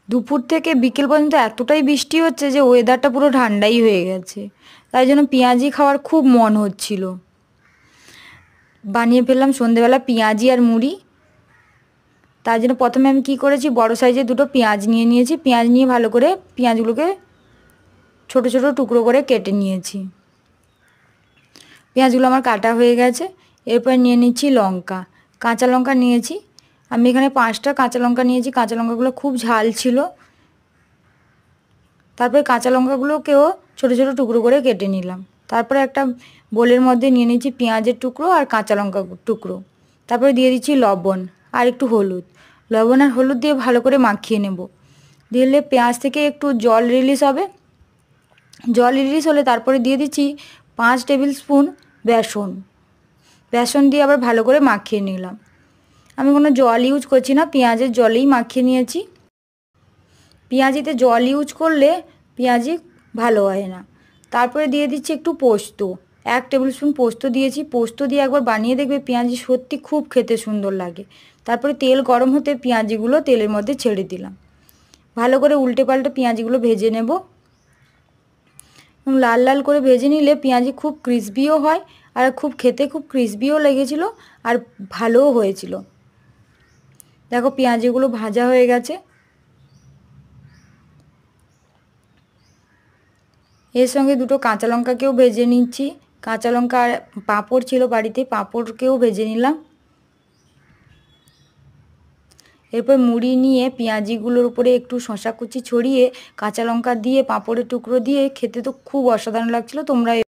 দুপুর থেকে বিকেল পর্যন্ত এতটাই বৃষ্টি হচ্ছে যে ওয়েদারটা পুরো ঠান্ডাই হয়ে গেছে, তাই জন্য পেঁয়াজি খাওয়ার খুব মন হচ্ছিল। বানিয়ে ফেললাম সন্ধেবেলা পেঁয়াজি আর মুড়ি। তার জন্য প্রথমে আমি কী করেছি, বড় সাইজের দুটো পেঁয়াজ নিয়ে নিয়েছি। পেঁয়াজ নিয়ে ভালো করে পেঁয়াজগুলোকে ছোট ছোট টুকরো করে কেটে নিয়েছি। পেঁয়াজগুলো আমার কাটা হয়ে গেছে। এরপর নিয়ে নিচ্ছি লঙ্কা, কাঁচা লঙ্কা নিয়েছি। আমি এখানে 5টা কাঁচা লঙ্কা নিয়েছি। কাঁচা লঙ্কাগুলো খুব ঝাল ছিল। তারপরে কাঁচা লঙ্কাগুলোকেও ছোট ছোট টুকরো করে কেটে নিলাম। তারপরে একটা বোলের মধ্যে নিয়ে নিচ্ছি পেঁয়াজের টুকরো আর কাঁচা লঙ্কা টুকরো। তারপরে দিয়ে দিচ্ছি লবণ আর একটু হলুদ। লবণ আর হলুদ দিয়ে ভালো করে মাখিয়ে নেব। দিলে পেঁয়াজ থেকে একটু জল রিলিজ হবে। জল রিলিজ হলে তারপরে দিয়ে দিচ্ছি 5 টেবিল স্পুন বেসন। বেসন দিয়ে আবার ভালো করে মাখিয়ে নিলাম। আমি কোনো জল ইউজ করছি না, পেঁয়াজের জলেই মাখিয়ে নিয়েছি। পেঁয়াজিতে জল ইউজ করলে পেঁয়াজি ভালো হয় না। তারপরে দিয়ে দিচ্ছি একটু পোস্ত, 1 টেবিল স্পুন পোস্ত দিয়েছি। পোস্ত দিয়ে একবার বানিয়ে দেখবে, পেঁয়াজি সত্যি খুব খেতে সুন্দর লাগে। তারপরে তেল গরম হতে পেঁয়াজিগুলো তেলের মধ্যে ছেড়ে দিলাম। ভালো করে উল্টে পাল্টে পেঁয়াজিগুলো ভেজে নেব। এবং লাল লাল করে ভেজে নিলে পেঁয়াজি খুব ক্রিসপিও হয়, আর খুব খেতে খুব ক্রিসপিও লেগেছিল, আর ভালোও হয়েছিল। দেখো পেঁয়াজিগুলো ভাজা হয়ে গেছে। এর সঙ্গে দুটো কাঁচা লঙ্কাকেও ভেজে নিচ্ছি। কাঁচা লঙ্কা আর পাঁপড় ছিল বাড়িতে, পাঁপড়কেও ভেজে নিলাম। এরপর মুড়ি নিয়ে পেঁয়াজিগুলোর উপরে একটু শসা কুচি ছড়িয়ে কাঁচা লঙ্কা দিয়ে পাঁপড়ের টুকরো দিয়ে খেতে তো খুব অসাধারণ লাগছিল। তোমরা